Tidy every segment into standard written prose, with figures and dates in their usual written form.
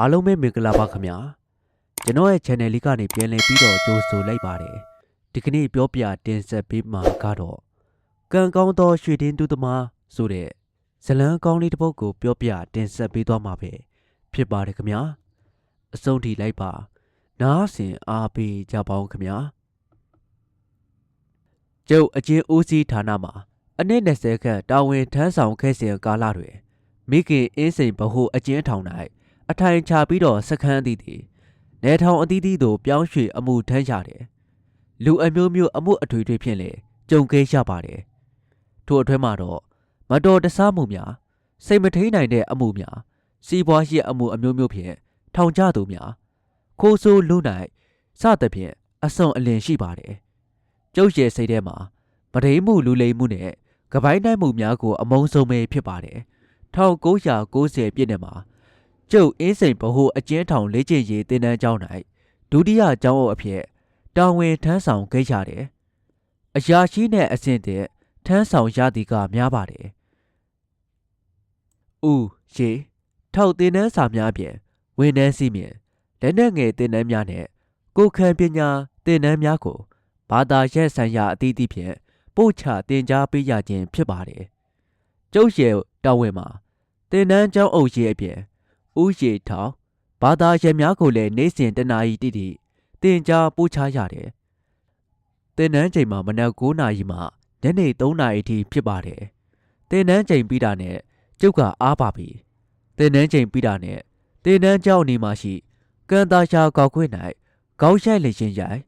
အားလုံးပဲမင်္ဂလာပါခင်ဗျာကျွန်တော်ရဲ့ channel လေးကနေပြန်လည်ပြီးတော့ကြိုဆိုလိုက်ပါတယ်ဒီကနေ့ပြောပြတင်ဆက်ပေးမှာကတော့ကံကောင်းသောရွှေတင်းတူးသမားဆိုတဲ့ဇလန်းကောင်းလေးတစ်ပုဒ်ကိုပြောပြတင်ဆက်ပေးသွားမှာပဲဖြစ်ပါတယ်ခင်ဗျာအဆုံးထိလိုက်ပါနားဆင်အားပေးကြပါဦးခင်ဗျာကျုပ်အချင်းဦးစီးဌာနမှာအနည်း20ခန့်တာဝန်ထမ်းဆောင်ခဲ့စဉ်ကာလတွင်မိခင်အင်းစိန်ဗဟိုအကျဉ်းထောင်၌အထိုင်ချပြီးတော့စခန်းအသီးသည်နေထောင်အသီးသီးသို့ပြောင်းရွှေ့အမှုထမ်းရတယ်လူအမျိုးမျိုးအမှုအထွေထွေဖြင့်လည်းကြုံခဲ့ရပါတယ်ထို့အတွင်းမှာတော့မတော်တဆမှုများစိတ်မထိန်နိုင်တဲ့အမှုများစီးပွားရေးအမှုအမျိုးမျိုးဖြင့်ထောင်ကျသူများခိုးဆိုးလူနိုင်စသဖြင့်အဆုံအလင်ရှိပါတယ်ကျုပ်ရဲ့စိတ်ထဲမှာပဋိမှုလူလိမ်မှုနဲ့ကပိုင်းနိုင်မှုများကိုအမုန်းဆုံးပဲဖြစ်ပါတယ်1990ပြည့်နှစ်မှာကျုပ်အင်းစိန်ဗဟိုအကျဉ်းထောင်လေ့ကျင့်ရေးသင်တန်းကျောင်း၌ဒုတိယကျောင်းအုပ်အဖြစ်တာဝန်ထမ်းဆောင်ခဲ့ရတယ်။အရာရှိနဲ့အဆင့်တဲ့ထမ်းဆောင်ရသည်ကများပါတယ်။ဦးရေထောက်သင်တန်းစာများဖြင့်ဝန်ထမ်းစီးမြင်လက်နက်ငယ်သင်တန်းများနဲ့ကိုယ်ခံပညာသင်တန်းများကိုဘာသာရပ်ဆိုင်ရာအသီးသီးဖြင့်ပို့ချသင်ကြားပေးရခြင်းဖြစ်ပါတယ်။ကျုပ်ရဲ့တာဝန်မှာသင်တန်းကျောင်းအုပ်ရေးအပြင်ဦးရေထောင်ဘာသာရပ်များကိုလည်းနေ့စဉ်တနာရီတိတိသင်ကြားပို့ချရတယ်။သင်တန်းချိန်မှာမနက်9နာရီမှညနေ3နာရီထိဖြစ်ပါတယ်။သင်တန်းချိန်ပြီးတာနဲ့ကျုပ်ကအားပါပြီ။သင်တန်းချိန်ပြီးတာနဲ့သင်တန်းကျောင်းနေမှရှိကန်တာရှာကောက်ခွေး၌ကောက်ရိုက်လျင်ရိုက်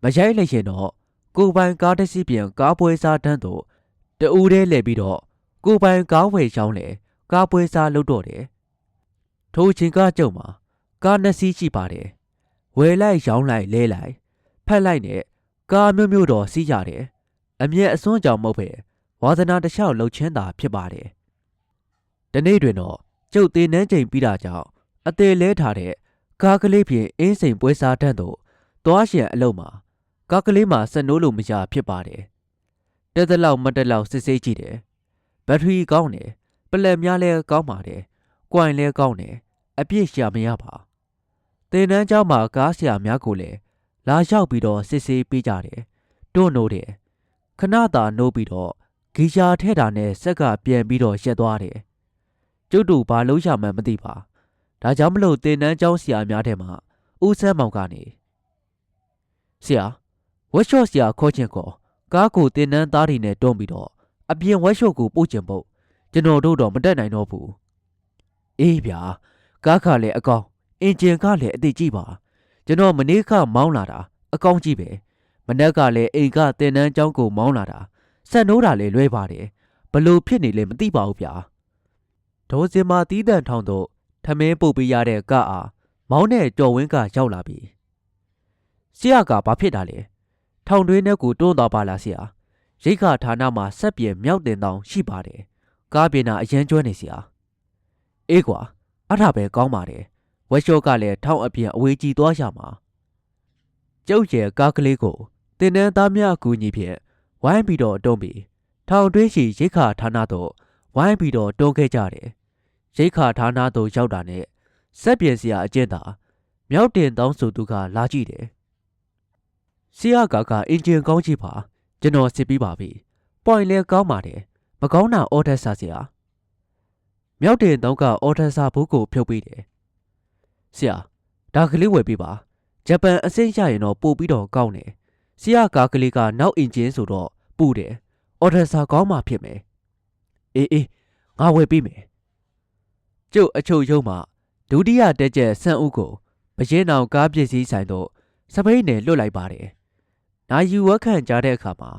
မရိုက်လျင်တော့ကိုပိုင်ကားတစ်စီးပြန်ကားပွဲစားတန်းတို့တဦးတည်းလဲပြီးတော့ကိုပိုင်ကားဝယ်ချောင်းလေကားပွဲစားလုပ်တော့တယ်ထိုချိန်ကကြုံမှာကားနှစ်စီးရှိပါတယ်ဝယ်လိုက်ရောင်းလိုက်လဲလိုက်ဖက်လိုက်နဲ့ကားမျိုးမျိုးတော့စီးရတယ်အမျက်အစွန်းကြောင်မဟုတ်ပဲဝါသနာတစ်လျှောက်လှုပ်ချင်းသာဖြစ်ပါတယ်ဒီနေ့တွင်တော့ကျုပ်သေးနှန်းချိန်ပြီးတာကြောင့်အသေးလဲထားတဲ့ကားကလေးဖြင့်အင်းစိန်ပွဲစားတန်းတို့သွားရှင်အလုံးမှာကားကလေးမှာစနိုးလို့မရဖြစ်ပါတယ်တက်တဲ့လောက်မတက်လောက်စစ်ဆေးကြည့်တယ်ဘက်ထရီကောင်းတယ်ပလက်များလည်းကောင်းပါတယ်ကွိုင်လည်းကောင်းတယ်အပြည့်ရှာမရပါသင်တန်းကျောင်းမှာကားဆရာများကိုလည်းလာရောက်ပြီးတော့စစ်ဆေးပေးကြတယ်တွန်းနိုးတယ်ခဏသာနိုးပြီးတော့ဂီယာထဲတာနဲ့ဆက်ကပြန်ပြီးတော့ရက်သွားတယ်ကျုပ်တို့ဘာလို့ရမှန်းမသိပါဒါကြောင့်မလို့သင်တန်းကျောင်းဆရာများထဲမှာဦးဆန်းမောင်ကနေဆရာဝက်ရှော့ဆရာခေါ်ချင်ကောကားကိုသင်တန်းသားတွေနဲ့တွန်းပြီးတော့အပြင်ဝက်ရှော့ကိုပို့ချင်ဖို့ကျွန်တော်တို့တော့မတက်နိုင်တော့ဘူးအေးဗျာကားကလည်းအကောင်အင်ဂျင်ကလည်းအသေးကြီးပါကျွန်တော်မနေ့ကမောင်းလာတာအကောင်ကြီးပဲမနက်ကလည်းအိမ်ကသင်တန်းကျောင်းကိုမောင်းလာတာဆက်နိုးတာလည်းလွဲပါတယ်ဘလို့ဖြစ်နေလဲမသိပါဘူးဗျာဒေါ်စင်မာတီးတန်ထောင်တို့ထမင်းပို့ပေးရတဲ့ကအားမောင်းနဲ့ကြော်ဝင်းကရောက်လာပြီဆရာကဘာဖြစ်တာလဲထောင်တွင်းထဲကိုတွန်းသွားပါလားဆရာရိတ်ခါဌာနမှာဆက်ပြေမြောက်တင်တောင်ရှိပါတယ်ကားပြင်တာအရန်ကျွမ်းနေဆရာအေးကွာအဲ့ဒါပဲကောင်းပါတယ်ဝက်ရှော့ကလည်းထောင်အပြင်အဝေးကြီးသွားရမှာကျုပ်ရဲ့ကားကလေးကိုတင်တန်းသားများအကူအညီဖြင့်ဝိုင်းပြီးတော့တွန်းပြီးထောင်တွင်းရှိရိတ်ခါဌာနသို့ဝိုင်းပြီးတော့တွန်းခဲ့ကြတယ်ရိတ်ခါဌာနသို့ရောက်တာနဲ့ဆက်ပြေစရာအကျင့်သာမြောက်တင်တောင်းဆိုသူကလာကြည့်တယ်ဆရာကအင်ဂျင်ကောင်းကြီးပါကျွန်တော်စစ်ပြီးပါပြီပွိုင်လဲကောင်းပါတယ်မကောင်းတာအော်ဒက်ဆာဆရာမြောက်တင်တောင်းကအော်ဒက်ဆာဘူးကိုဖြုတ်ပေးတယ်ဆရာဒါကလေးဝယ်ပေးပါဂျပန်အစိမ့်ရရင်တော့ပို့ပြီးတော့ကောင်းတယ်ဆရာကားကလေးကနောက်အင်ဂျင်ဆိုတော့ပူတယ်အော်ဒက်ဆာကောင်းမှဖြစ်မယ်အေးငါဝယ်ပေးမယ်ကျုပ်အချုပ်ရုံးမှာဒုတိယတက်ကျက်ဆန်းဦးကိုပရင်အောင်ကားပစ္စည်းဆိုင်တော့စပိန်နဲ့လွတ်လိုက်ပါတယ်နာယူဝက်ခန့်ကြားတဲ့အခါမှာ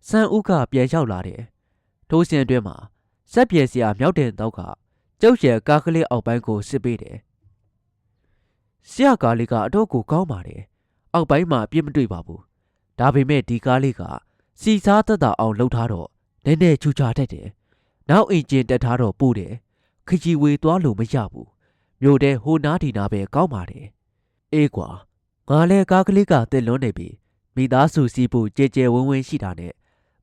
ဆန်းဦးကပြန်ရောက်လာတယ်ထိုးစင်အတွင်းမှာစက်ပြေစရာမြောက်တင်တော့ကကျုပ်ရဲ့ကားကလေးအောက်ပိုင်းကိုစစ်ပေးတယ်ဆရာကားလေးကအတော့ကိုကောင်းပါတယ်အောက်ပိုင်းမှာအပြစ်မတွေ့ပါဘူးဒါပေမဲ့ဒီကားလေးကစီစားသက်သာအောင်လှုပ်ထားတော့နည်းနည်းချူချာတတ်တယ်နောက်အင်ဂျင်တက်ထားတော့ပို့တယ်ခကြီးဝေသွားလို့မရဘူးမြို့တဲဟိုနားဒီနားပဲကောင်းပါတယ်အေးကွာငါလဲကားကလေးကတက်လွန်းနေပြီမိသားစုစီးဖို့ကြဲကြဲဝင်းဝင်းရှိတာနဲ့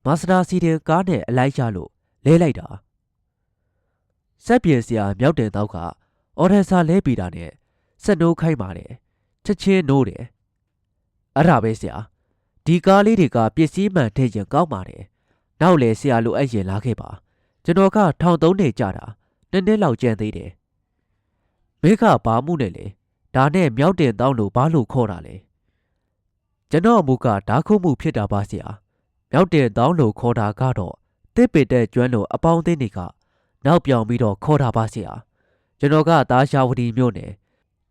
မစတာစီတင်ကားနဲ့အလိုက်ရလို့လဲလိုက်တာစက်ပြေစရာမြောက်တဲ့တော့ကအော်ဒက်ဆာလဲပြီးတာနဲ့ ဆက်နိုးခိုင်းပါတယ်ချက်ချင်းနိုးတယ်အဲ့ဒါပဲဆရာဒီကားလေးတွေကပစ္စည်းမှန်ထည့်ရင်ကောင်းပါတယ်နောက်လေဆရာလိုအဲ့ရင်လာခဲ့ပါကျွန်တော်က1300နဲ့ကြာတာနှစ်လောက်ကျန်သေးတယ်မိခဘာမှုနဲ့လေဒါနဲ့မြောက်တင်တောင်းလို့ဘာလို့ခေါ်တာလဲကျွန်တော်အမှုကဓာခုမှုဖြစ်တာပါဆရာမြောက်တင်တောင်းလို့ခေါ်တာကတော့တစ်ပေတဲ့ကျွမ်းလို့အပေါင်းအသင်းတွေကနောက်ပြောင်ပြီးတော့ခေါ်တာပါဆရာကျွန်တော်ကသားရှာဝတီမြို့နယ်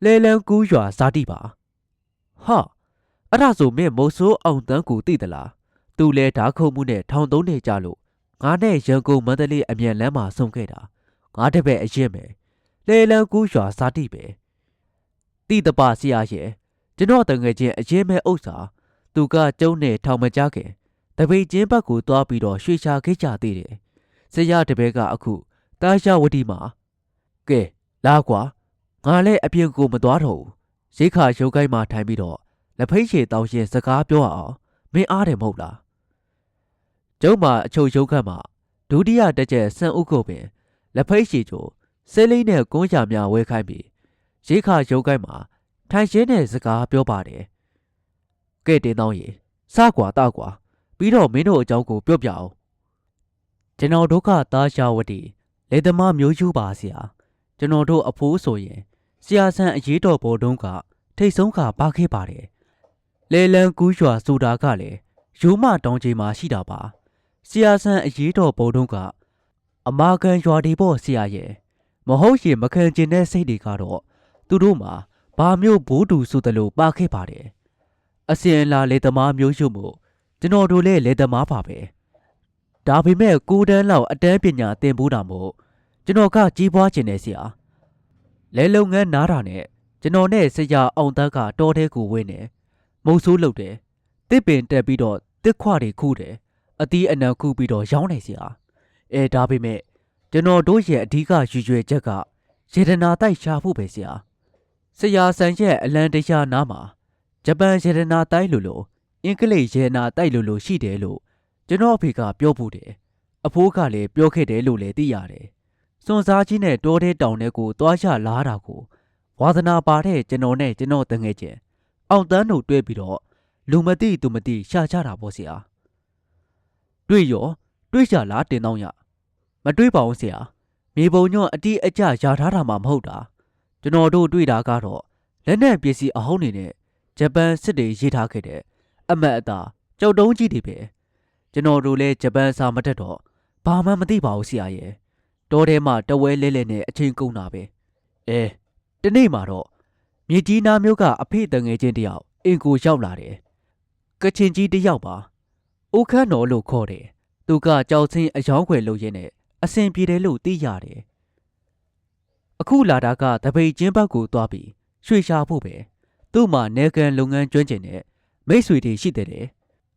လဲလန်းကူးရွာဇာတိပါဟာအဲ့ဒါဆိုမင်းမိုးဆိုးအောင်တန်းကိုသိသလားသူလဲဓာခုမှုနဲ့1300နဲ့ကြာလို့ငါနဲ့ရန်ကုန်မန္တလေးအမြန်လမ်းမှာဆုံခဲ့တာငါတပည့်အရင်ပဲလဲလန်းကူးရွာဇာတိပဲတိတပဆရာရဲ့ကျွန်တော်တငယ်ချင်းအရင်မဲ့ဥစ္စာသူကကျုံနဲ့ထောင်မကြခင်တပိတ်ချင်းဘက်ကိုသွားပြီးတော့ရွှေရှာခဲ့ကြသေးတယ်ဆရာတပည့်ကအခုတာရှာဝတီမှာကဲလာကွာငါလည်းအပြင်ကိုမသွားတော့ဘူးရိခါရုပ်ကိုင်းမှာထိုင်ပြီးတော့လက်ဖိတ်ရှည်တောင်းရင်စကားပြောအောင်မင်းအားတယ်မဟုတ်လားကျုံးမှာအချုပ်ရုပ်ခတ်မှာဒုတိယတက်ကျက်ဆန်ဥကုတ်ပင်လက်ဖိတ်ရှည်ချိုဆဲလေးနဲ့ကွန်းချများဝဲခိုင်းပြီးရိခါရုပ်ကိုင်းမှာထိုင်ရှင်းတဲ့စကားပြောပါတယ်ကဲတင်တောင်းရေစကွာတောက်ကွာပြီးတော့မင်းတို့အကြောင်းကိုပြောပြအောင်ကျွန်တော်တို့ကသားရှာဝတီလေသမားမျိုးယူပါဆရာကျွန်တော်တို့အဖိုးဆိုရင်ဆရာဆန်းအရေးတော်ဘော်တုံးကထိတ်ဆုံးကပါခဲ့ပါတယ်လေလန်းကူးရွာဆိုတာကလည်းရိုးမတောင်ကြီးမှာရှိတာပါဆရာဆန်းအရေးတော်ဘော်တုံးကအမာကန်ရွာဒီပေါ့ဆရာရဲ့မဟုတ်ရင်မခံကျင်တဲ့စိတ်တွေကတော့သူတို့မှာဘာမျိုးဘိုးတူဆိုတယ်လို့ပါခဲ့ပါတယ်အစင်လာလေသမားမျိုးယူမှုကျွန်တော်တို့လည်းလေသမားပါပဲဒါပေမဲ့9တန်းလောက်အတန်းပညာသင်ဖို့တာမို့ကျွန်တော်ကကြီးပွားခြင်းနဲ့ဆရာလဲလုပ်ငန်းနားတာနဲ့ကျွန်တော်နဲ့ဆရာအောင်သားကတော်တဲ့ကိုဝင်းနေမုံဆိုးလုပ်တယ်တစ်ပင်တက်ပြီးတော့တစ်ခွတွေခူးတယ်အသီးအနှံခူးပြီးတော့ရောင်းနေဆရာဒါပေမဲ့ကျွန်တော်တို့ရဲ့အဓိကရွေချက်ကရေဒနာတိုက်ရှာဖို့ပဲဆရာဆရာဆန်ရဲ့အလံတရားနားမှာဂျပန်ရေဒနာတိုက်လို့အင်္ဂလိပ်ရေဒနာတိုက်လို့ရှိတယ်လို့ကျွန်တော်အဖေကပြောဖို့တယ်အဖိုးကလည်းပြောခဲ့တယ်လို့လည်းသိရတယ်စွန်စားကြီးနဲ့တောထဲတောင်ထဲကိုသွားရလာတာကိုဝါသနာပါတဲ့ကျွန်တော်နဲ့ကျွန်တော်တငယ်ချင်းအောင်တန်းတို့တွဲပြီးတော့လူမသိသူမသိရှာကြတာပေါ့ဆရာတွေ့ရောတွေ့ကြလားတင်တော့ရမတွေ့ပါဘူးဆရာမြေပုံညွန့်အတိအကျယာထားတာမှမဟုတ်တာကျွန်တော်တို့တွေ့တာကတော့လက်နက်ပစ္စည်းအဟောင်းတွေနဲ့ဂျပန်စစ်တွေရေးထားခဲ့တဲ့အမတ်အသာကြောက်တုံးကြီးတွေပဲကျွန်တော်တို့လည်းဂျပန်စာမတက်တော့ဘာမှမသိပါဘူးဆရာရဲ့တောထဲမှာတဝဲလဲလဲနဲ့အချိန်ကုန်တာပဲတနေ့မှာတော့မြေကြီးနားမျိုးကအဖေတငယ်ချင်းတယောက်အင်ကိုရောက်လာတယ်ကချင်ကြီးတယောက်ပါအိုခန်းတော်လို့ခေါ်တယ်သူကကြောက်စင်းအယောင်းခွေလုပ်ရင်းနဲ့အဆင်ပြေတယ်လို့သိရတယ်အခုလာတာကတပိတ်ချင်းဘက်ကိုသွားပြီးရွှေရှာဖို့ပဲသူ့မှာနေကန်လုပ်ငန်းကျွမ်းကျင်တဲ့မိတ်ဆွေတွေရှိတဲ့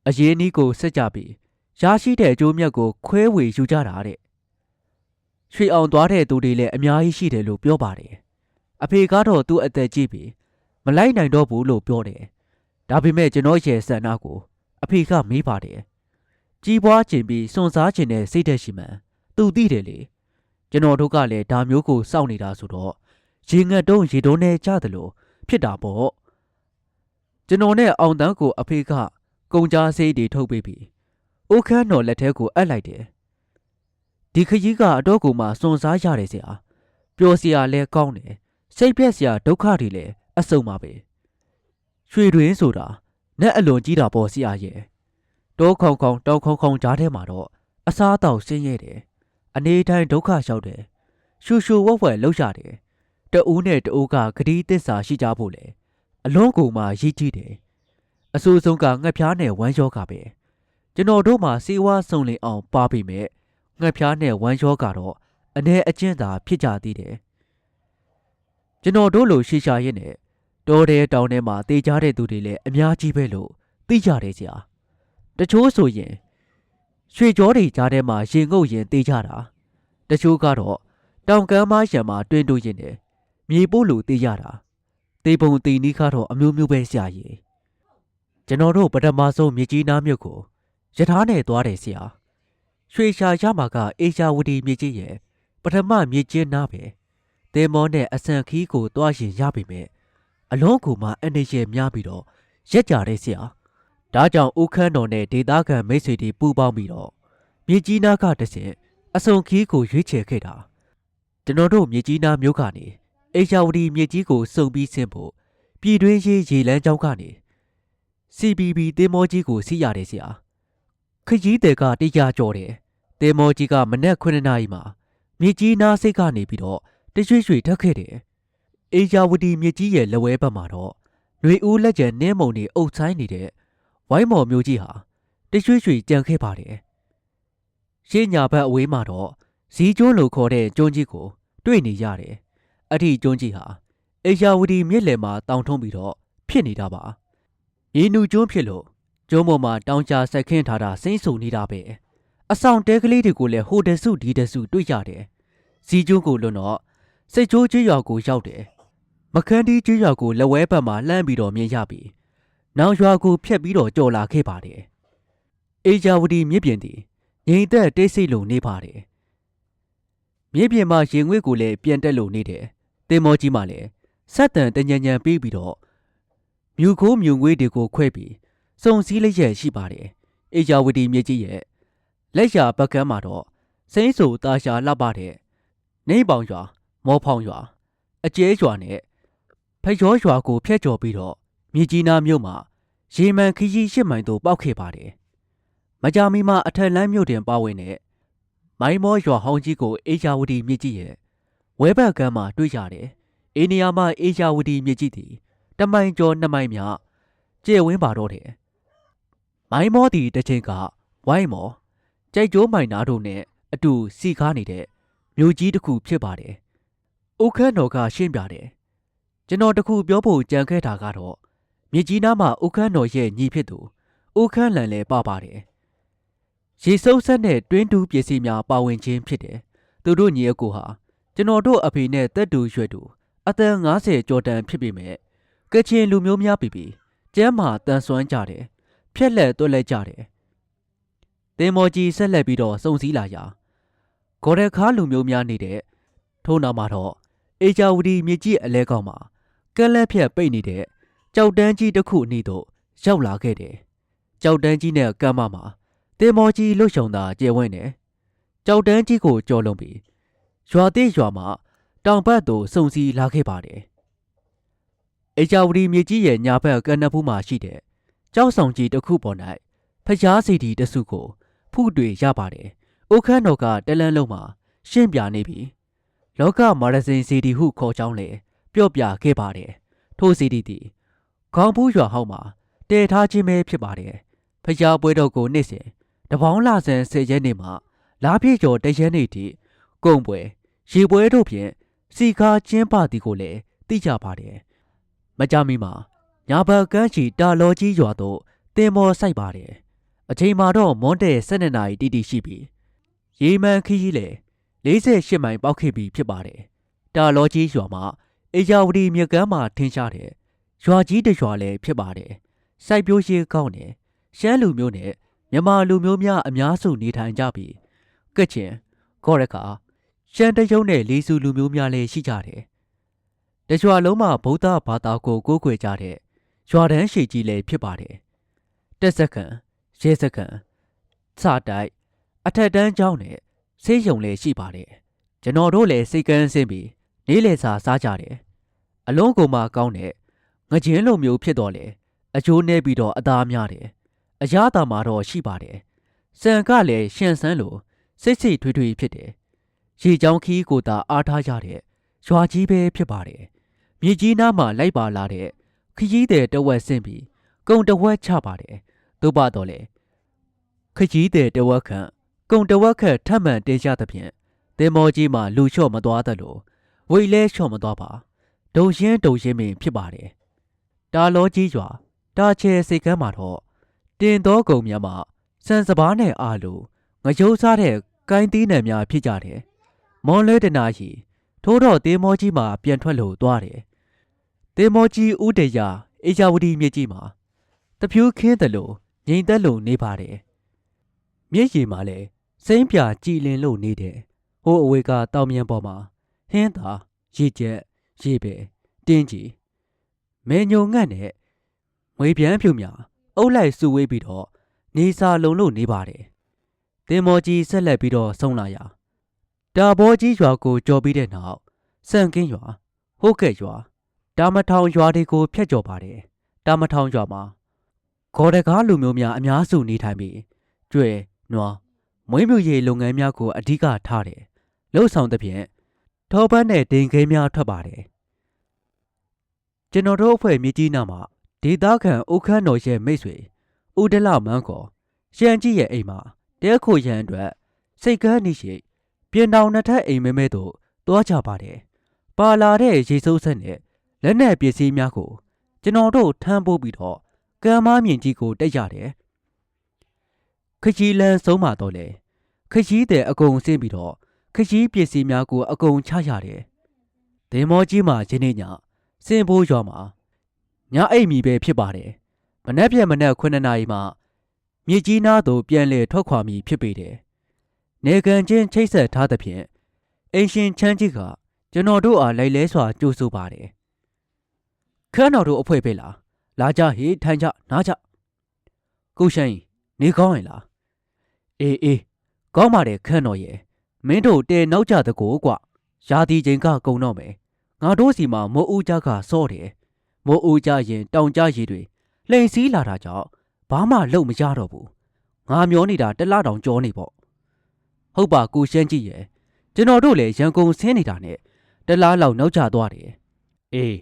အရေးနီးကိုဆက်ကြပြီးရရှိတဲ့အကျိုးမြတ်ကိုခွဲဝေယူကြတာတဲ့ရွှေအောင်သွားတဲ့သူတွေလည်းအများကြီးရှိတယ်လို့ပြောပါတယ်အဖေကတော့သူ့အသက်ကြီးပြီးမလိုက်နိုင်တော့ဘူးလို့ပြောတယ်ဒါပေမဲ့ကျွန်တော်ရဲ့ဆန္ဒကိုအဖေကမေးပါတယ်ကြီးပွားခြင်းပြီးစွန့်စားခြင်းနဲ့စိတ်သက်ရှိမှန်သူသိတယ်လေကျွန်တော်တို့ကလည်းဒါမျိုးကိုစောင့်နေတာဆိုတော့ရေငတ်တုံးရေတုံးနဲ့ကြတယ်လို့ဖြစ်တာပေါ့ကျွန်တော်နဲ့အောင်တန်းကိုအဖေကကုန်ကြားစိတ်တွေထုတ်ပေးပြီးအိုခန်းတော်လက်ထဲကိုအပ်လိုက်တယ်ဒီခကြီးကအတော့ကိုမှစွန့်စားရတယ်ဆရာပျော်စရာလဲကောင်းတယ်စိတ်ပြက်စရာဒုက္ခတွေလည်းအစုံပါပဲရွှေတွင်ဆိုတာနဲ့အလွန်ကြီးတာပေါ့ဆရာရဲ့တောခေါင်ခေါင်တောင်ခေါင်ခေါင်ကြားထဲမှာတော့အစားအသောက်ဆင်းရဲတယ်အနေတိုင်းဒုက္ခရောက်တယ်ရှူရှူဝက်ဝက်လှုပ်ရတယ်တဦးနဲ့တဦးကဂတိသစ္စာရှိကြဖို့လေအလွန်ကိုမှရည်ကြီးတယ်အဆိုးဆုံးကငှက်ဖျားနဲ့ဝမ်းရောဂါပဲကျွန်တော်တို့မှာစေဝါစုံလင်အောင်ပါပြီမဲ့ငှက်ဖျားနဲ့ဝမ်းရောဂါတော့အနေအကျဉ်းသာဖြစ်ကြသေးတယ်ကျွန်တော်တို့လိုရှေရှာရင်းနဲ့တောထဲတောင်ထဲမှာတေးကြတဲ့သူတွေလည်းအများကြီးပဲလို့သိကြတယ်ဆရာတချို့ဆိုရင်ရွှေကြောတွေကြားထဲမှာရင်ငုတ်ရင်တေးကြတာတချို့ကတော့တောင်ကမ်းမရံမှာတွင်တူရင်တယ်မြေပို့လို့တေးရတာတေးပုံတေးနီးကတော့အမျိုးမျိုးပဲဆရာကြီးကျွန်တော်တို့ပထမဆုံးမြေကြီးနားမြုပ်ကိုရထားနဲ့သွားတယ်ဆရာရွှေရှာရမှာကအေရှာဝတီမြေကြီးရဲ့ပထမမြေကြီးနားပဲတေမောနဲ့အဆန်ခီးကိုသွားရင်ရပြီမဲ့ အလုံးကူမှအနေရများပြီးတော့ရက်ကြတဲ့ဆရာဒါကြောင့်ဦးခန်းတော်နဲ့ဒေသခံမိတ်ဆွေတွေပူးပေါင်းပြီးတော့မြေကြီးနားကတဆင့်အစုံခီးကိုရွေးချယ်ခဲ့တာကျွန်တော်တို့မြေကြီးနားမြို့ကနေအေရှာဝတီမြေကြီးကိုစုံပြီးဆင်းဖို့ပြည်တွင်းရေးရေလမ်းကြောင်းကနေ CBB တင်မောကြီးကိုစီးရတယ်ဆရာခကြီးတဲ့ကတရားကြော်တယ်တင်မောကြီးကမနက်9 နာရီမှာမြေကြီးနားစိတ်ကနေပြီးတော့တရွှေ့ရွှေ့ထက်ခဲ့တယ်အေယာဝတီမြေကြီးရဲ့လက်ဝဲဘက်မှာတော့ຫນွေဦးလက်ကျန်နင်းမုံတွေအုပ်ဆိုင်နေတဲ့ဝိုင်းမော်မျိုးကြီးဟာတရွှေ့ရွှေ့ကြံခဲ့ပါတယ်ရှေ့ညာဘက်အဝေးမှာတော့ဇီးကျွန်းလို့ခေါ်တဲ့ကျွန်းကြီးကိုတွေ့နေရတယ်အဲ့ဒီကျွန်းကြီးဟာအေယာဝတီမြစ်လယ်မှာတောင်ထုံးပြီးတော့ဖြစ်နေတာပါရေနူကျွန်းဖြစ်လို့ကျွန်းပေါ်မှာတောင်ကျဆက်ခင်းထားတာစိမ့်ဆူနေတာပဲအဆောင်တဲကလေးတွေကိုလည်းဟိုတစုဒီတစုတွေ့ရတယ်ဇီးကျွန်းကိုလွန်တော့စိတ်ချိုးကျွရွာကိုရောက်တယ်မခန်းတီးကျွရွာကိုလက်ဝဲဘက်မှာလှမ်းပြီးတော့မြင်ရပြီးနောက်ရွာကိုဖျက်ပြီးတော့ကြော်လာခဲ့ပါတယ်အေယာဝတီမြစ်ပြင်သည်ငြိမ်သက်တိတ်ဆိတ်လိုနေပါတယ်မြစ်ပြင်မှာရေငွေ့ကိုလည်းပြန်တက်လို့နေတယ်တင်မောကြီးမှလည်းဆက်တန်တညံညံပြီးပြီးတော့မြူခိုးမြူငွေတွေကိုခွဲပြီးစုံစည်းလိုက်ရရှိပါတယ်အေယာဝတီမြစ်ကြီးရဲ့လက်ရာဘက်ကမ်းမှာတော့စိမ့်ဆူတာရှာလှပတဲ့နေပေါင်ရွာမောဖောင်ရွာအကျဲရွာနဲ့ဖျောရွာကိုဖျက်ကျော်ပြီးတော့မြစ်ကြီးနားမြို့မှာရေမှန်ခရီး8 မိုင်သို့ပေါက်ခဲ့ပါတယ်မကြာမီမှာအထက်လမ်းမြို့တင်ပါဝင်တဲ့မိုင်းမောရွာဟောင်းကြီးကိုအေယာဝတီမြစ်ကြီးရဲ့ဝဲဘက်ကမ်းမှာတွေ့ရတယ်အေးနေရာမှာအေယာဝတီမြစ်ကြီးသည်1 မိုင်ကျော်2 မိုင်မြကျဲဝင်းပါတော့တယ်မိုင်းမောသည်တစ်ချိန်ကဝိုင်းမော်ကြိုက်ကျိုးမိုင်နာတို့နဲ့အတူစီကားနေတဲ့မြို့ကြီးတစ်ခုဖြစ်ပါတယ်ဦးခန်းတော်ကရှင်းပြတယ်ကျွန်တော်တခုပြောဖို့ကြံခဲ့တာကတော့မြစ်ကြီးနားမှာဦးခန်းတော်ရဲ့ညီဖြစ်သူဦးခန်းလန်လည်းပါပါတယ်ရေစုပ်ဆက်နဲ့တွင်းတူးပစ္စည်းများပါဝင်ခြင်းဖြစ်တယ်သူတို့ညီအကိုဟာကျွန်တော်တို့အဖေနဲ့တက်တူရွှဲတူအသက်50ကျော်တန်ဖြစ်ပေမဲ့ကချင်လူမျိုးများပြီးကျမ်းမာတန်ဆွမ်းကြတယ်ဖြက်လက်တွက်လက်ကြတယ်တင်မော်ကြီးဆက်လက်ပြီးတော့စုံစည်းလာရာဂေါ်ရခါလူမျိုးများနေတဲ့ထိုးနာမှာတော့အေဂျာဝတီမြေကြီးအလဲကောင်းမှာကက်လက်ဖြက်ပိတ်နေတဲ့ကြောက်တန်းကြီးတစ်ခုအနီးသို့ရောက်လာခဲ့တယ်ကြောက်တန်းကြီးနဲ့ကမ်းမမှာတင်မော်ကြီးလှုပ်ဆောင်တာကျဲဝင်းတယ်ကြောက်တန်းကြီးကိုကြော်လွန်ပြီးရွာသေးရွာမှာတောင်ဘက်သို့စုံစည်းလာခဲ့ပါတယ်အေဂျာဝတီမြေကြီးရဲ့ညာဘက်ကမ်းနဖူးမှာရှိတဲ့ကြောက်ဆောင်ကြီးတစ်ခုပေါ်၌ဖျားစီတီတစုကိုဖုတွေရပါတယ်ဦးခန်းတော်ကတလန်းလုံးမှာရှင်းပြနေပြီလောကမာရဇင်စီတီဟုခေါ်ကြောင်းလေပြော့ပြခဲ့ပါတယ်ထိုစီတီသည်ခေါင်းဖူးရွာဟောင်းမှာတည်ထားခြင်းပဲဖြစ်ပါတယ်ဖျားပွဲတော်ကိုနေ့စဉ်တပေါင်းလဆန်10 ရက်နေ့မှလားပြေကျော်1 ရက်နေ့ထိကုံပွဲရေပွဲတို့ဖြင့်စီကားကျင်းပသည်ကိုလည်းသိကြပါတယ်မကြမီမှာညာဘက်ကမ်းချီတာလောကြီးရွာသို့တင်မော်ဆိုင်ပါတယ်အချိန်မှာတော့မွန်းတဲ့12 နာရီတိတိရှိပြီရေမှန်ခီးလေ48 မိုင်ပေါက်ခဲ့ပြီဖြစ်ပါတယ်တာလောကြီးရွာမှာအေယာဝတီမြကမ်းမှာထင်းရှားတဲ့ရွာကြီးတစ်ရွာလည်းဖြစ်ပါတယ်စိုက်ပျိုးရေးကောင်းတယ်ရှမ်းလူမျိုးနဲ့မြန်မာလူမျိုးများအများစုနေထိုင်ကြပြီးကချင်ကောရခါရှမ်းတရုတ်နဲ့လီဆူလူမျိုးများလည်းရှိကြတယ်တရွာလုံးမှာဗုဒ္ဓဘာသာကိုကိုးကွယ်ကြတဲ့ရွာတန်းရှိကြီးလည်းဖြစ်ပါတယ်တက်စကန်ရဲစကန်စတိုက်အထက်တန်းကျောင်းနဲ့ဆေးရုံလည်းရှိပါတယ်ကျွန်တော်တို့လည်းစိတ်ကန်းဆင်းပြီးနေ့လည်စာစားကြတယ်အလုံးကုန်မှကောင်းတဲ့ငကြင်းလိုမျိုးဖြစ်တော့လေအကျိုးနေပြီးတော့အသားများတယ်အရသာမှာတော့ရှိပါတယ်စံကလည်းရှင်းဆန်းလို့စိတ်စိတ်ထွေးထွေးဖြစ်တယ်ရေချောင်းခီးကိုသာအားထားကြတဲ့ရွာကြီးပဲဖြစ်ပါတယ်မြေကြီးနားမှာလိုက်ပါလာတဲ့ခကြီးတဲ့တဝက်ဆင်းပြီးကုံတဝက်ချပါတယ်သို့ပါတော့လေခကြီးတဲ့တဝက်ခန့်ကုံတဝက်ခန့်ထပ်မံတင်ကြသဖြင့်တင်မော်ကြီးမှာလူလျှော့မသွားသလိုဝိတ်လဲလျှော့မသွားပါဒုံရှင်းမင်းဖြစ်ပါတယ်တာလောကြီးရွာတာချဲစိတ်ကမ်းမှာတော့တင်သောကုံများမှာစံစပားနဲ့အားလူငရုတ်စားတဲ့ကိုင်းသီးနှံများဖြစ်ကြတယ်မော်လဲတနာကြီးထိုးတော့တင်မော်ကြီးမှာပြန်ထွက်လို့သွားတယ်တင်မော်ကြီးဦးတရအေဂျာဝတီမြစ်ကြီးမှာတဖြူးခင်းတယ်လို့ငိန်သက်လို့နေပါတယ်မြစ်ရီမှာလည်းစိမ့်ပြကြည်လင်လို့နေတယ်ဟိုးအဝေးကတောင်မြန်ပေါ်မှာဟင်းသာရေကျက်ရေပဲတင်းကြီး မဲညုံငတ်နဲ့ငွေပြန်ဖြူများအုပ်လိုက်စုဝေးပြီးတော့နေစာလုံလို့နေပါတယ်တင်မော်ကြီးဆက်လက်ပြီးတော့ဆုံးလာရာတာဘောကြီးရွာကိုကြော်ပြီးတဲ့နောက်စံကင်းရွာဟုတ်ကဲ့ရွာတာမထောင်ရွာတွေကိုဖျက်ကျော်ပါတယ်တာမထောင်ရွာမှာခေါ်တကားလူမျိုးများအများစုနေထိုင်ပြီးကျွဲနွားမွေးမြူရေးလုပ်ငန်းများကိုအဓိကထားတယ်လှုပ်ဆောင်သဖြင့်ထောပန်းနဲ့ဒိန်ခဲများထွက်ပါတယ်ကျွန်တော်တို့အဖွဲ့မြေကြီးနာမှာဒေသခံဦးခန်းတော်ရဲ့မိတ်ဆွေဦးဒလမန်းကောရန်ကြီးရဲ့အိမ်မှာတဲခိုရန်အတွက်စိတ်ကန်းနေရှိပြင်တောင်နှစ်ထပ်အိမ်မဲမဲတို့တွားကြပါတယ်ပါလာတဲ့ရေစိုးဆက်နဲ့လက်နက်ပစ္စည်းများကိုကျွန်တော်တို့ထမ်းပိုးပြီးတော့ကမ်းမမြင့်ကြီးကိုတက်ရတယ်ခကြီးလန်းဆုံးမတော့လေခကြီးတဲ့အကုန်ဆင်းပြီးတော့ခကြီးပစ္စည်းများကိုအကုန်ချရတယ်ဒေမောကြီးမှာယနေ့ညစင်ဖိုးရွာမှာညအိမ်မီပဲဖြစ်ပါတယ်မနက်ဖြန်မနက်9 နာရီမှမြေကြီးနားသို့ပြန်လည်ထွက်ခွာမည်ဖြစ်ပေတယ်နေကန်ချင်းချိတ်ဆက်ထားသဖြင့်အင်ရှင်ချမ်းကြီးကကျွန်တော်တို့အားလိုက်လဲစွာကြိုးဆိုပါတယ်ခန်းတော်တို့အဖွဲပဲလားလာကြဟေးထိုင်ကြနားကြကိုရှိုင်းနေကောင်းရင်လားအေးကောင်းပါတယ်ခန်းတော်ရဲ့မင်းတို့တဲနောက်ကြတကိုကွရာသီချိန်ကကုံတော့မယ်ငါတို့စီမှာမိုးဦးကြကစောတယ်မိုးဦးကြရင်တောင်ကြရည်တွေလှိန်စီးလာတာကြောင့်ဘာမှလုံမရတော့ဘူးငါမျောနေတာတလားတောင်ကြောနေပေါ့ဟုတ်ပါကိုရှမ်းကြီးရဲ့ကျွန်တော်တို့လည်းရန်ကုန်ဆင်းနေတာနဲ့တလားလောက်နောက်ကျသွားတယ်အေး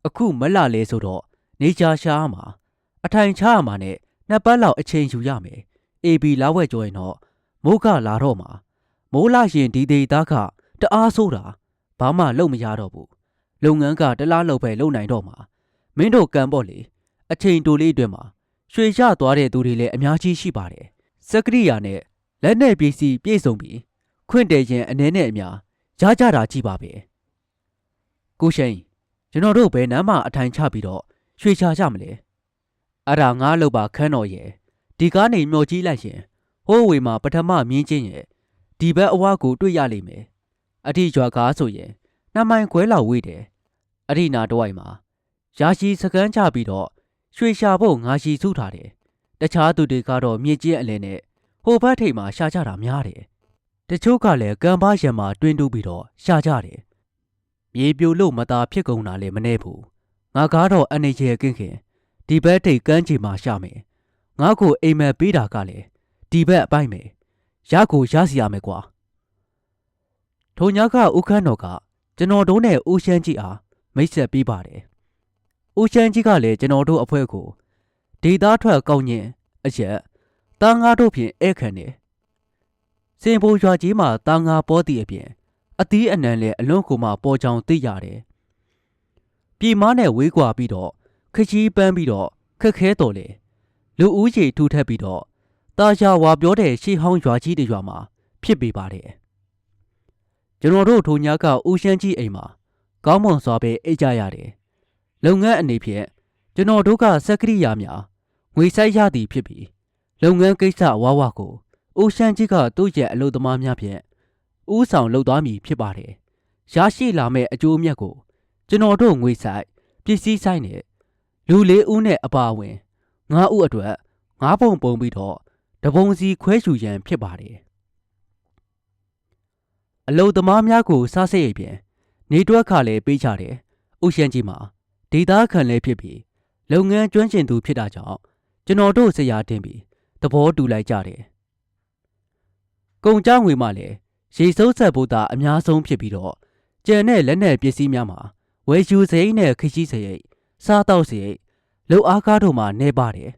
အခုမလှလဲဆိုတော့နေချာရှားမှာအထိုင်ချရမှာနဲ့နှစ်ပတ်လောက်အချိန်ယူရမယ်အေဘီလာဝဲကြောရင်တော့မိုးကလာတော့မှာမိုးလာရင်ဒီဒေသကတအားဆိုးတာဘာမှလုံမရတော့ဘူးလုပ်ငန်းကတလားလောက်ပဲလုပ်နိုင်တော့မှာမင်းတို့ကံပေါ့လေအချိန်တိုလေးအတွင်းမှာရွှေရသွားတဲ့သူတွေလည်းအများကြီးရှိပါတယ်စက်ကရိယာနဲ့လက်နဲ့ပစ္စည်းပြည့်စုံပြီးခွင့်တယ်ရင်အနေနဲ့အများရကြတာကြည့်ပါပဲကိုရှိန်ကျွန်တော်တို့ဘယ်နှမ်းမှအထိုင်ချပြီးတော့ရွှေချကြမလဲအဲ့ဒါငါလို့ပါခန်းတော်ရဲ့ဒီကားနေမျောကြီးလိုက်ရင်ဟိုးဝေမှာပထမမြင်းချင်းရဲ့ဒီဘက်အဝါကိုတွေ့ရလိမ့်မယ်အထီကျွာကားဆိုရင်2 မိုင်ခွဲလောက်ဝေးတယ်အထီနာတဝိုက်မှာရာရှိစကန်းချပြီးတော့ရွှေရှာဖို့ငါရှိစုထားတယ်တခြားသူတွေကတော့မြေကြီးအလဲနဲ့ဟိုဘက်ထိပ်မှာရှာကြတာများတယ်တချို့ကလည်းကံပါရံမှာတွင်းတူးပြီးတော့ရှာကြတယ်မြေပြိုလို့မသာဖြစ်ကုန်တာလည်းမနှဲဘူးငါကားတော့အနေရေကင်းခင်ဒီဘက်ထိပ်ကန်းချီမှာရှာမယ်ငါ့ကိုအိမ်မက်ပေးတာကလည်းဒီဘက်အပိုင်းမယ်ရကိုရစီရမယ်ကွာထိုညကဦးခန်းတော်ကကျွန်တော်တို့နဲ့ဦးရှမ်းကြီးအားမိတ်ဆက်ပေးပါတယ်ဦးရှမ်းကြီးကလည်းကျွန်တော်တို့အဖွဲ့ကိုဒေသထွက်ကောင်းညင်အရက်တာငါတို့ဖြင့်ဧကန်နေစင်ဖိုးရွာကြီးမှာတာငါပေါ်သည့်အပြင်အသီးအနှံလည်းအလွန်ကိုမှပေါ်ကြောင်သိရတယ်ပြည်မားနဲ့ဝေးကွာပြီးတော့ခကြီးပန်းပြီးတော့ခက်ခဲတော်လေလူဦးရေထူထပ်ပြီးတော့တာယာဝါပြောတဲ့ရှေးဟောင်းရွာကြီးတွေရွာမှာဖြစ်ပေပါတယ်ကျွန်တော်တို့ထိုညကဦးရှမ်းကြီးအိမ်မှာကောင်းမွန်စွာပဲအိတ်ကြရတယ်လုပ်ငန်းအနေဖြင့်ကျွန်တော်တို့ကစက်ကရိယာများငွေဆိုင်ရသည်ဖြစ်ပြီးလုပ်ငန်းကိစ္စဝါဝကိုဦးရှမ်းကြီးကသူ့ရဲ့အလုပ်သမားများဖြင့်ဦးဆောင်လုပ်သွားမည်ဖြစ်ပါတယ်ရရှိလာမဲ့အကျိုးအမြတ်ကိုကျွန်တော်တို့ငွေဆိုင်ပစ္စည်းဆိုင်နဲ့လူ4 ဦးနဲ့အပါအဝင်9 ဦးအတွက်9 ပုံပုံပြီးတော့တပုံစီခွဲယူရန်ဖြစ်ပါတယ်အလုပ်သမားများကိုစားစိတ်အပြင်နေတွက်ခါလည်းပေးကြတယ်ဦးရှမ်းကြီးမှာဒေသခံလည်းဖြစ်ပြီးလုပ်ငန်းကျွမ်းကျင်သူဖြစ်တာကြောင့်ကျွန်တော်တို့ဆရာတင်ပြီးသဘောတူလိုက်ကြတယ်ကုန်ကြငွေမှလည်းရေစိုးဆက်ဖို့သာအများဆုံးဖြစ်ပြီးတော့ကျန်တဲ့လက်နက်ပစ္စည်းများမှာဝယ်ယူစရိတ်နဲ့ခရှိစရိတ်စားတောက်စရိတ်လုံအားကားတို့မှာနေပါတယ်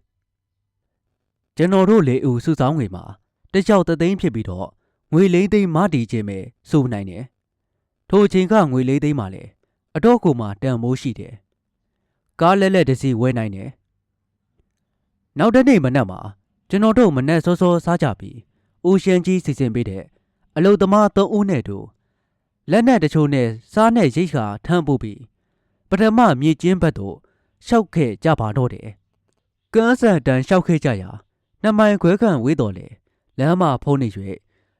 ကျွန်တော်တို့4 ဦးစုဆောင်းငွေမှာတကြောက်တသိန်းဖြစ်ပြီးတော့ငွေ4 သိန်းမတည်ခြင်းပဲဆိုနိုင်တယ်ထိုအချိန်ကငွေ4 သိန်းမှလည်းအတော့ကိုမှတန်မိုးရှိတယ်ကားလက်တစ်စီးဝယ်နိုင်တယ်နောက်တစ်နေ့မနက်မှာကျွန်တော်တို့မနက်စောစောစားကြပြီးဦးရှမ်းကြီးစီစဉ်ပေးတဲ့အလုပ်သမား3 ဦးနဲ့တို့လက်နက်တချို့နဲ့စားနဲ့ရိတ်ခါထမ်းပို့ပြီးပထမမြေကျင်းဘက်သို့ရှောက်ခဲ့ကြပါတော့တယ်ကန်းဆန်တန်ရှောက်ခဲ့ကြရာ2 မိုင်ခွဲခန့်ဝေးတော်လေလမ်းမှာဖုံးနေ၍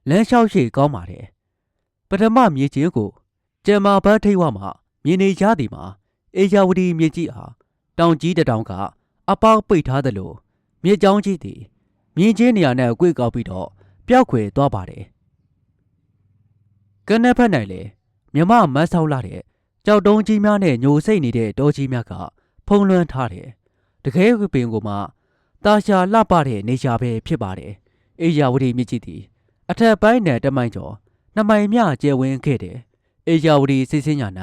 လမ်းလျှောက်ရှိကောင်းပါတယ်ပထမမြေကျင်းကိုကျမဘတ်ထိပ်ဝမှာမြင်နေကြသည်မှာအေယာဝတီမြေကြီးအား တောင်ကြီးတတောင်ကအပေါက်ပိတ်ထားသလိုမြေကြောင်းကြီးသည်မြင်းချင်းနေရာနဲ့အကွေ့ကောက်ပြီးတော့ပျောက်ခွေသွားပါတယ်ကနက်ဖက်၌လေမြမမတ်ဆောက်လာတဲ့ကြောက်တုံးကြီးများနဲ့ညိုစိတ်နေတဲ့တောကြီးများကဖုံးလွှမ်းထားတယ်တကယ်ပင်ကိုမှတာရှာလှပတဲ့နေရှာပဲဖြစ်ပါတယ်အေယာဝတီမြစ်ကြီးသည်အထက်ပိုင်းနယ်တမိုင်ကျော်2မိုင်မြကျယ်ဝန်းခဲ့တယ်အေယာဝတီစစ်စင်းညာ၌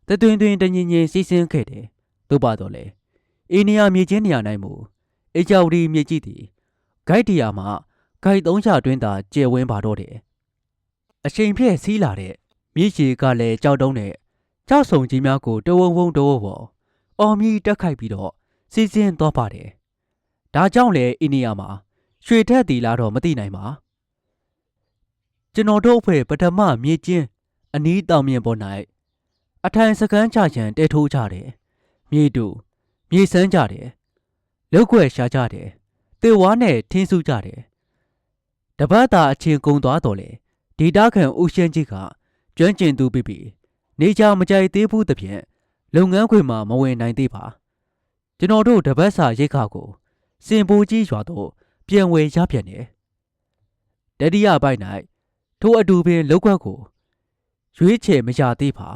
တသွင်းသွင်းတငင်ငင်စီးဆင်းခဲ့တယ်သို့ပါတော့လေအိန္ဒိယမြေချင်းနေရာ၌မူအေယာဝတီမြစ်ကြီးသည်ဂိုက်တရာမှဂိုက်3ချတွင်းသာကျယ်ဝန်းပါတော့တယ်အချိန်ဖြည့်စီးလာတဲ့မြစ်ရှည်ကလည်းကြောက်တုံးနဲ့ကြောက်ဆုံကြီးများကိုတဝုံဝုံတဝုံဝေါ်အော်မြီတက်ခိုက်ပြီးတော့စီးဆင်းသွားပါတယ်ဒါကြောင့်လေအိန္ဒိယမှာရွှေထက်တီလာတော့မသိနိုင်ပါကျွန်တော်တို့အဖွဲ့ပထမမြေကျင်းအနီးတောင်မြင်ပေါ်၌အထိုင်စကန်းချရန်တဲထိုးကြတယ်မြေတူမြေစမ်းကြတယ်လောက်ွက်ရှာကြတယ်တေဝါနဲ့ထင်းစုကြတယ်တပတ်တာအချင်းကုံသွားတော်လေဒေတာခံဦးရှင်းကြီးကကျွမ်းကျင်သူပြီးနေကြမကြိုက်သေးဘူးသဖြင့်လုပ်ငန်းခွင်မှာမဝင်နိုင်သေးပါကျွန်တော်တို့တပတ်စာရိတ်ခါကိုစင်ပိုကြီးရွာသို့ပြန်ဝယ်ရပြန်တယ်တတိယပိုင်း၌ထိုအတူပင်လောက်ွက်ကိုရွေးချယ်မရသေးပါ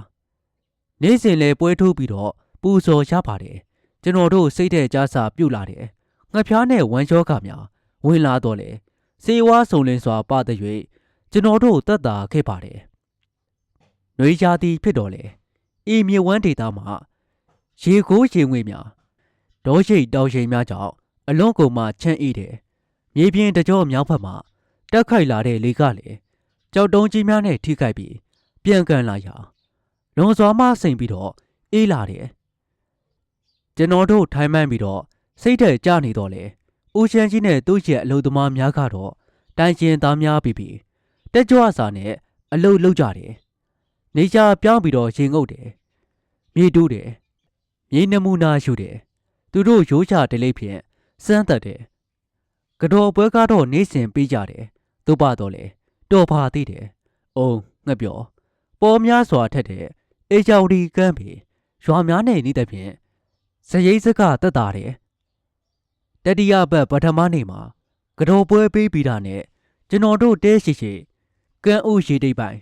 နေ့စဉ်လဲပွဲထိုးပြီးတော့ပူဇော်ရပါတယ်ကျွန်တော်တို့စိတ်တဲ့ကြားစာပြုတ်လာတယ်ငှက်ဖျားနဲ့ဝမ်းရောဂါများဝင်လာတော့လေစေဝါစုံလင်စွာပတဲ့၍ကျွန်တော်တို့တက်တာခဲ့ပါတယ်။နှွေးချသည်ဖြစ်တော်လေဤမြေဝမ်းဒေသမှာရေကိုးရေငွေများဒေါ်ရှိတ်တောင်ရှိန်များကြောင့်အလွန်ကုန်မှချမ်းဤတယ်။မြေပြင်တကြောမြောက်ဘက်မှတက်ခိုက်လာတဲ့လေကလေကြောက်တုံးကြီးများနဲ့ထိခိုက်ပြီးပြန်ကန်လာရာလွန်စွာမှစိန်ပြီးတော့အေးလာတယ်။ကျွန်တော်တို့ထိုင်မှန်းပြီးတော့စိတ်ထက်ကြနေတော့လေဦးချမ်းကြီးနဲ့သူ့ရဲ့အလုပ်သမားများကတော့တိုင်ကျင်သားများပြီးတက်ကြွစာနဲ့အလုပ်လုပ်ကြတယ်နေချာပြောင်းပြီးတော့ရင်ငုပ်တယ်မြေတူးတယ်မြေနမူနာယူတယ်သူတို့ရိုးချတလိပ်ဖြင့်စမ်းသက်တယ်ကတော်ပွဲကတော့နေစဉ်ပေးကြတယ်သို့ပါတော့လေတော်ပါသေးတယ်အုံငှက်ပြောပေါ်များစွာထက်တဲ့အေချောင်ဒီကမ်းပေရွာများနဲ့နေတဲ့ဖြင့်စရိတ်စကတက်တာတယ်တတိယဘက်ပထမနေ့မှာကတော်ပွဲပေးပြီးတာနဲ့ကျွန်တော်တို့တဲရှိရှိကန်းဦးရေတိတ်ပိုင်း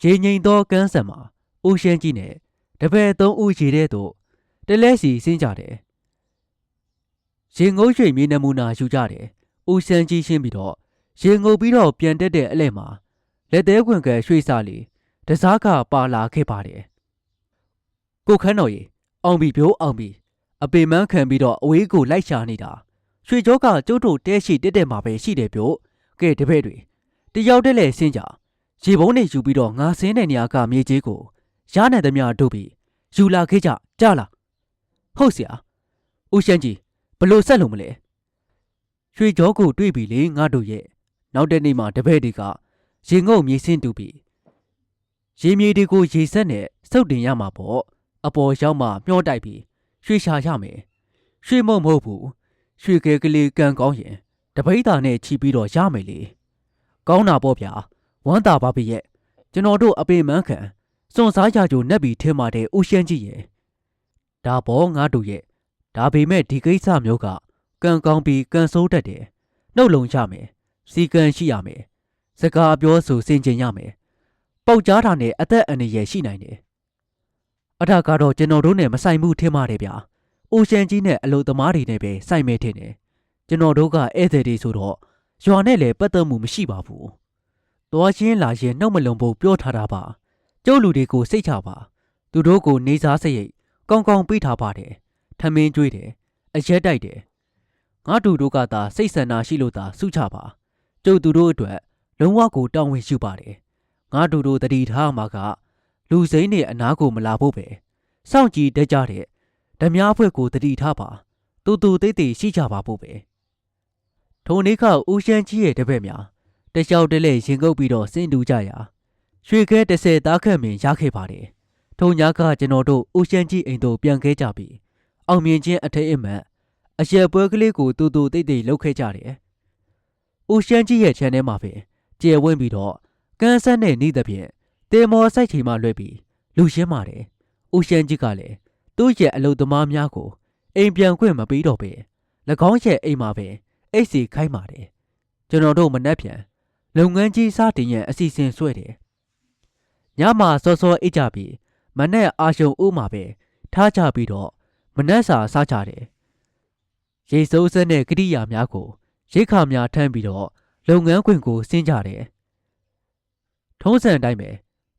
ရေငိန်သောကန်းဆန်မှာဦးရှင်းကြီးနဲ့တပည့်3ဦးရေတဲ့တို့တလဲစီဆင်းကြတယ်ရေငုံရွှေမြေနမူနာယူကြတယ်ဦးရှင်းကြီးရှင်းပြီးတော့ရေငုံပြီးတော့ပြန်တက်တဲ့အလဲမှာလက်သေးခွင်ကရွှေစားလီတစားကပါလာခဲ့ပါတယ်ကိုခန်းတော်ကြီးအောင်ပြီပြိုးအောင်ပြီအပေမန်းခံပြီးတော့အဝေးကိုလိုက်ရှာနေတာရွှေကြောကကျုပ်တို့တဲရှိတက်မှာပဲရှိတယ်ပြို့ကဲတပည့်တွေတယောက်တည်းလဲဆင်းကြရေပုံးနေယူပြီးတော့ငါဆင်းတဲ့နေရာကမြေကြီးကိုရနိုင်သမျှတို့ပြီးယူလာခဲ့ကြလားဟုတ်ဆရာဦးရှမ်းကြီးဘလို့ဆက်လို့မလဲရွှေကြောကိုတွေးပြီးလေငါတို့ရဲ့နောက်တဲ့နေ့မှာတပည့်တွေကရေငုံမြေစင်းတူပြီးရေမြေတွေကိုရေဆက်နဲ့စုပ်တင်ရမှာပေါ့အပေါ်ရောက်မှမျောတိုက်ပြီးရွှေရှာရမယ်ရွှေမုံမဟုတ်ဘူးရွှေကဲကလေးကန်ကောင်းရင်တပိဿာနဲ့ချီပြီးတော့ရမယ်လေကောင်းတာပေါ့ဗျာဝမ်းသာပါပြီရဲ့ကျွန်တော်တို့အပေမန်းခံစွန်စားကြကြိုနှက်ပြီးထဲမှာတဲ့ဦးရှမ်းကြီးရဲ့ဒါပေါ်ငါတို့ရဲ့ဒါပေမဲ့ဒီကိစ္စမျိုးကကန်ကောင်းပြီးကန်ဆိုးတတ်တယ်နှုတ်လုံရမယ်စီကန်ရှိရမယ်စကားပြောဆိုစင်ကြင်ရမယ်ပေါက်ကြားတာနဲ့အသက်အန္တရာယ်ရှိနိုင်တယ်အထာကတော့ကျွန်တော်တို့နဲ့မဆိုင်မှုထင်ပါတယ်ဗျာဦးရှမ်းကြီးနဲ့အလုပ်သမားတွေနဲ့ပဲဆိုင်မဲထင်တယ်ကျွန်တော်တို့ကဧည့်သည်တွေဆိုတော့ရွာနဲ့လည်းပတ်သက်မှုမရှိပါဘူး။သွားချင်းလာရင်နှုတ်မလုံဖို့ပြောထားတာပါ။ကျုပ်လူတွေကိုစိတ်ချပါ။သူတို့ကိုနေစားစရိတ်ကောင်းကောင်းပေးထားပါတယ်။ထမင်းကျွေးတယ်။အရက်တိုက်တယ်။ငါတို့ကသာစိတ်ဆန္ဒရှိလို့သာစုချပါ။ကျုပ်သူတို့အတွက်လုံးဝကိုတောင်းဝင်ယူပါတယ်။ငါတို့တတိထားမှာကလူစိမ်းတွေအနာကိုမလာဖို့ပဲ။စောင့်ကြည့်တတ်ကြတဲ့ဓမြအဖွဲ့ကိုတတိထားပါ။တူတိတ်ရှိကြပါဖို့ပဲ။ထိုနေ့ကဦးရှမ်းကြီးရဲ့တပည့်များတလျှောက်တလဲရင်ကုပ်ပြီးတော့စင်တူကြရာရွှေခဲ30သားခန့်ပင်ရခဲ့ပါတယ်။ထိုညကကျွန်တော်တို့ဦးရှမ်းကြီးအိမ်သို့ပြန်ခဲ့ကြပြီးအောင်မြင်ခြင်းအထိတ်အမှန်အရက်ပွဲကလေးကိုတူတိတ်လုပ်ခဲ့ကြတယ်။ဦးရှမ်းကြီးရဲ့ခြံထဲမှာပင်ကျယ်ဝန်းပြီးတော့ကန်းဆန်းနဲ့နေသဖြင့်တင်မော်စိုက်ချိန်မှလွှဲပြီးလူရှင်းပါတယ်။ဦးရှမ်းကြီးကလည်းသူ့ရဲ့အလုပ်သမားများကို အိမ်ပြန်ခွင့်မပေးတော့ပဲ၎င်းရဲ့အိမ်မှာပဲအိတ်စီခိုင်းပါတယ်ကျွန်တော်တို့မနှက်ပြန်လုပ်ငန်းကြီးစတင်ရန်အစီအစဉ်ဆွဲတယ်ညမှာစောစောအိတ်ကြပြီးမနဲ့အာရှုံဦးမှာပဲထားကြပြီးတော့မနှက်စာစားကြတယ်ရေစိုးစက်နဲ့ကိရိယာများကိုရိတ်ခါများထမ်းပြီးတော့လုပ်ငန်းခွင်ကိုဆင်းကြတယ်ထုံးစံတိုင်းပဲ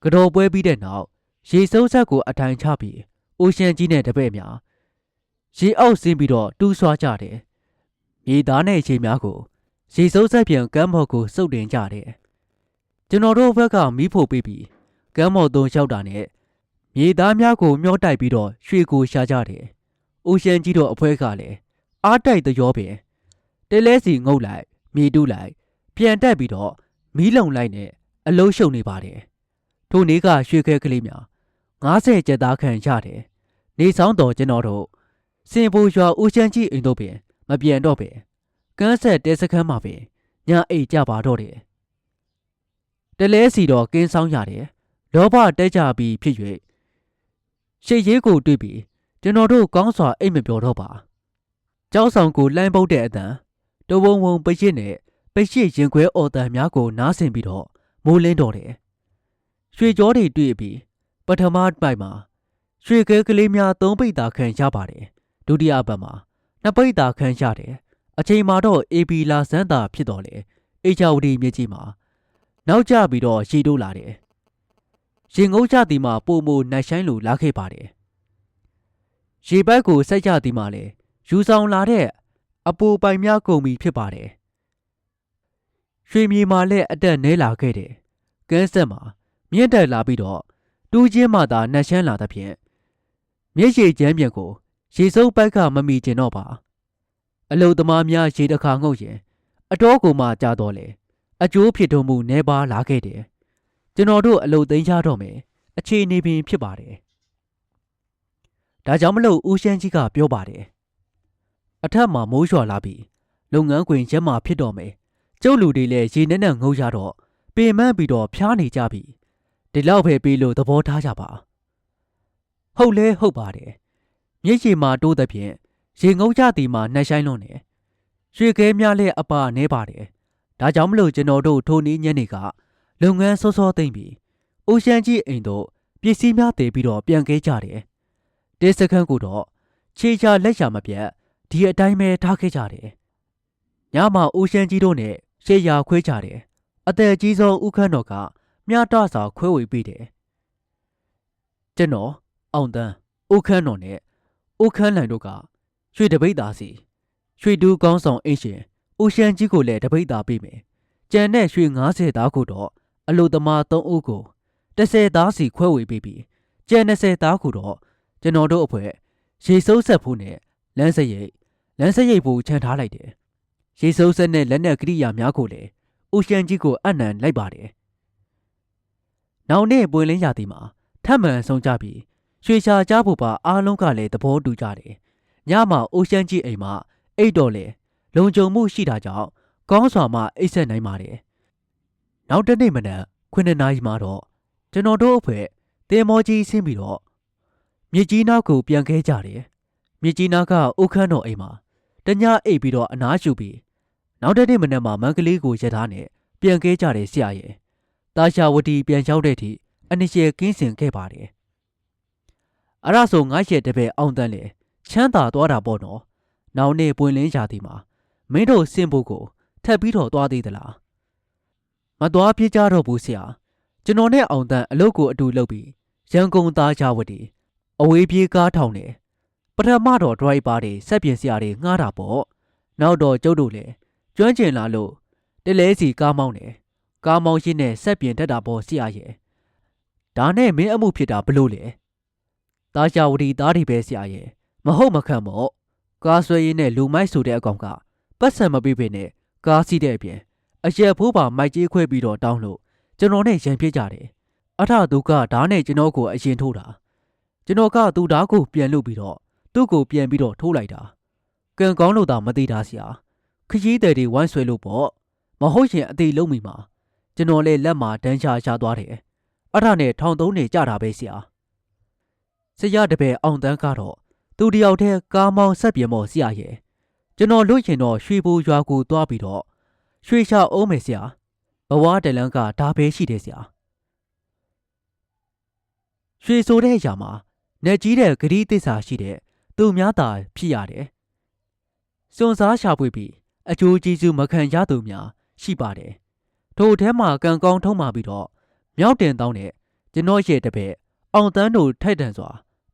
ကတော်ပွဲပြီးတဲ့နောက်ရေစိုးစက်ကိုအထိုင်ချပြီးအိုရှန်ကြီးနဲ့တပည့်များရေအောက်ဆင်းပြီးတော့တူးဆွားကြတယ်မြေသားနဲ့ရေများကိုရေစိုးစက်ပြန်ကမ်းမော်ကိုစုပ်တင်ကြတယ်ကျွန်တော်တို့ဘက်ကမီးဖို့ပေးပြီးကမ်းမော်သုံးလျှောက်တာနဲ့မြေသားများကိုမျောတိုက်ပြီးတော့ရွှေကိုရှာကြတယ်အိုရှန်ကြီးတို့အဖွဲကလည်းအားတိုက်တရောပင်တဲလဲစီငုတ်လိုက်မြေတူးလိုက်ပြန်တက်ပြီးတော့မီးလုံလိုက်နဲ့အလုံးရှုံနေပါတယ်ထိုနေ့ကရွှေခဲကလေးများ90ကျက်သားခန့်ရတယ်နေဆောင်တော်ကျွန်တော်တို့စင်ပူရွာဦးချမ်းကြီးအိမ်တို့ပင်မပြန်တော့ပဲကန်းဆက်တဲစခန်းမှာပင်ညအိတ်ကြပါတော့တယ်တလဲစီတော့ကင်းဆောင်ရတယ်လောဘတဲကြပြီးဖြစ်၍ရှေ့ရေးကိုတွေ့ပြီးကျွန်တော်တို့ကောင်းစွာအိတ်မပြောတော့ပါကျောင်းဆောင်ကိုလှမ်းပုတ်တဲ့အတန်တဝုံဝုံပရစ်နဲ့ပရစ်ရင်ခွဲအော်တန်များကိုနားဆင်ပြီးတော့မိုးလင်းတော်တယ်ရွှေကြောတွေတွေ့ပြီးပထမပိုက်မှာရွှေခဲကလေးများ3ပိတ်သာခန့်ရပါတယ်ဒုတိယပတ်မှာ2ပိတ်သာခန့်ရတယ်အချိန်မှာတော့အေပီလာစန်းသာဖြစ်တော်လေအေချာဝတီမြစ်ကြီးမှာနောက်ကျပြီးတော့ရေတိုးလာတယ်ရင်ငုံချသည်မှာပုံမနိုင်ဆိုင်လိုလာခဲ့ပါတယ်ရေဘက်ကိုစိုက်ကြသည်မှာလေယူဆောင်လာတဲ့အပူပိုင်များကုန်ပြီဖြစ်ပါတယ်ရွှေမြေမှာလည်းအတက်နဲလာခဲ့တယ်ကန်းဆက်မှာမြင့်တက်လာပြီးတော့တူးချင်းမှသာနှက်ရှမ်းလာသဖြင့်မျက်ရည်ကျမ်းပြန်ကိုရေစုပ်ပိုက်ကမမီကျင်တော့ပါအလုသမားများရေတစ်ခါငုတ်ရင်အတော်ကိုမှကြာတော့လေအကျိုးဖြစ်တော်မူနေပါလာခဲ့တယ်ကျွန်တော်တို့အလုသိမ်းကြတော့မယ်အခြေအနေပင်ဖြစ်ပါတယ်ဒါကြောင့်မလို့ဦးရှမ်းကြီးကပြောပါတယ်အထက်မှာမိုးရွာလာပြီးလုပ်ငန်းခွင်ရက်မှာဖြစ်တော့မယ်ကျုပ်လူတွေလည်းရေနဲ့ငုတ်ရတော့ပင်မပြီးတော့ဖျားနေကြပြီဒီလောက်ပဲပြီးလို့သဘောထားကြပါဟုတ်လဲဟုတ်ပါတယ်မျက်ရည်မှာတိုးသဖြင့်ရေငုံကြသည်မှာနှက်ဆိုင်လွန်နေရွှေခဲများလည်းအပါနေပါတယ်ဒါကြောင့်မလို့ကျွန်တော်တို့ထိုနေ့ညနေကလုပ်ငန်းစောစောသိမ့်ပြီးအိုရှန်ကြီးအိမ်တို့ပစ္စည်းများတည်ပြီးတော့ပြန်ခဲ့ကြတယ်တေးစခန်းကိုတော့ခြေချလက်ချမပြတ်ဒီအတိုင်းပဲထားခဲ့ကြတယ်ညမှာအိုရှန်ကြီးတို့နဲ့ရှေ့ရာခွဲကြတယ်အသက်ကြီးဆုံးဦးခန်းတော်ကမြတ်တစာခွဲဝေပေးတယ်ကျွန်တော်အောင်တန်းဦးခန်းတော်နဲ့ဦးခန်းလန်တို့ကရွှေတပိတ်သားစီရွှေတူးကောင်းဆောင်အိတ်ရှင်ဦးရှမ်းကြီးကိုလည်းတပိတ်သားပေးမယ်ကြံတဲ့ရွှေ90သားကိုတော့အလုသမား3ဦးကို10သားစီခွဲဝေပေးပြီးကြံ20သားကိုတော့ကျွန်တော်တို့အဖွဲ့ရေစိုးဆက်ဖို့နဲ့လမ်းစရိတ်ဖို့ခြံထားလိုက်တယ်ရေစိုးဆက်နဲ့လက်နက်ကိရိယာများကိုလည်းဦးရှမ်းကြီးကိုအနံလိုက်ပါတယ်နောက်နေ့ပွင့်လင်းရာသီမှာထပ်မံဆုံးကြပြီးရွှေချာကြားဖို့ပါအားလုံးကလည်းသဘောတူကြတယ်ညမှာအိုရှန်ကြီးအိမ်မှာအိတ်တော်လေလုံခြုံမှုရှိတာကြောင့်ကောင်းစွာမှအိတ်ဆက်နိုင်ပါတယ်နောက်တစ်နေ့မနက်9 နာရီမှာတော့ကျွန်တော်တို့အဖွဲ့တင်မောကြီးဆင်းပြီးတော့မြစ်ကြီးနားကိုပြန်ခဲ့ကြတယ်မြစ်ကြီးနားကအိုခန်းတော်အိမ်မှာတညအိတ်ပြီးတော့အနားရှူပြီးနောက်တစ်နေ့မနက်မှာမန္ကလေးကိုရထားနဲ့ပြန်ခဲ့ကြတယ်ဆရာရဲ့တာရှာဝတီပြန်ရောက်တဲ့အထိအနည်းရှယ်ကင်းစင်ခဲ့ပါတယ်အဲ့ဒါဆိုငါ့ရဲ့တပည့်အောင်တန်းလေချမ်းသာသွားတာပေါ့နော်နောက်နေ့ပွင့်လင်းရာသီမှာမင်းတို့စင်ဖို့ကိုထပ်ပြီးတော့သွားသေးသလားမသွားပြေးကြတော့ဘူးဆရာကျွန်တော်နဲ့အောင်တန်းအလုပ်ကိုအတူလုပ်ပြီးရန်ကုန်သားရှာဝတီအဝေးပြေးကားထောင်တယ်ပထမတော့ဒရိုက်ဘာတွေစက်ပြင်ဆရာတွေငှားတာပေါ့နောက်တော့ကျုပ်တို့လည်းကျွမ်းကျင်လာလို့တလဲစီကားမောင်းတယ်ကားမောင်းရှင်းနဲ့စက်ပြင်တက်တာပေါ့ဆရာရဲ့ဒါနဲ့မင်းအမှုဖြစ်တာဘလို့လဲတာရှာဝတီသားတွေပဲဆရာရဲ့မဟုတ်မခန့်မို့ကားဆွဲရင်းနဲ့လူမိုက်ဆိုတဲ့အကောင်ကပတ်စံမပေးပေနဲ့ကားစီးတဲ့အပြင်အရက်ဖိုးပါမိုက်ကြီးခွဲပြီးတော့တောင်းလို့ကျွန်တော်နဲ့ရန်ဖြစ်ကြတယ်အထသူကဓာတ်နဲ့ကျွန်တော်ကိုအရင်ထိုးတာကျွန်တော်ကသူ့ဓာတ်ကိုပြန်လုပ်ပြီးတော့သူ့ကိုပြန်ပြီးတော့ထိုးလိုက်တာကံကောင်းလို့သာမသိတာဆရာခကြီးတယ်တွေဝိုင်းဆွဲလို့ပေါ့မဟုတ်ရင်အသေးလုံးမိမှာကျွန်တော်လည်းလက်မှာဒန်းချရှာသွားတယ်အဲ့ဒါနဲ့ထောင်သုံးနေကြတာပဲဆရာတပည့်အောင်တန်းကတော့ သူတယောက်တည်းကားမောင်းဆက်ပြေမော်ဆရာရဲ့ကျွန်တော်လွတ်ရင်တော့ရွှေဘိုရွာကိုသွားပြီးတော့ရွှေရှာအောင်မယ်ဆရာဘဝတလန်းကဒါပဲရှိတယ်ဆရာရွှေဆိုတဲ့အရာမှာနေကြီးတဲ့ဂရီးသစ္စာရှိတဲ့သူများသာဖြစ်ရတယ်စွန်စားရှာဖွေပြီးအကျိုးကျေးဇူးမခံရသူများရှိပါတယ်ထို့ထဲမှာကံကောင်းထုံးမှပြီးတော့မြောက်တင်တောင်းတဲ့ကျွန်တော်ရဲ့တပည့်အောင်တန်းတို့ထိုက်တန်စွာ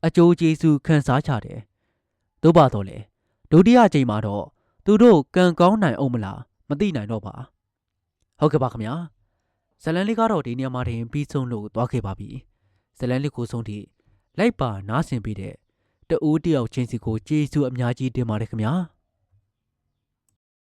အကျိုးကျေးဇူးခံစားကြတယ်သို့ပါတော့လေဒုတိယကြိမ်မှာတော့သူတို့ကံကောင်းနိုင်အောင်မလားမသိနိုင်တော့ပါဟုတ်ကဲ့ပါခင်ဗျာဇလန်လေးကတော့ဒီနေရာမှာတင်ပြီးဆုံးလို့သွားခဲ့ပါပြီဇလန်လေးကိုဆုံးထိလိုက်ပါနားဆင်ပြီးတဲ့တအိုးတယောက်ချင်းစီကိုကျေးဇူးအများကြီးတင်ပါတယ်ခင်ဗျာ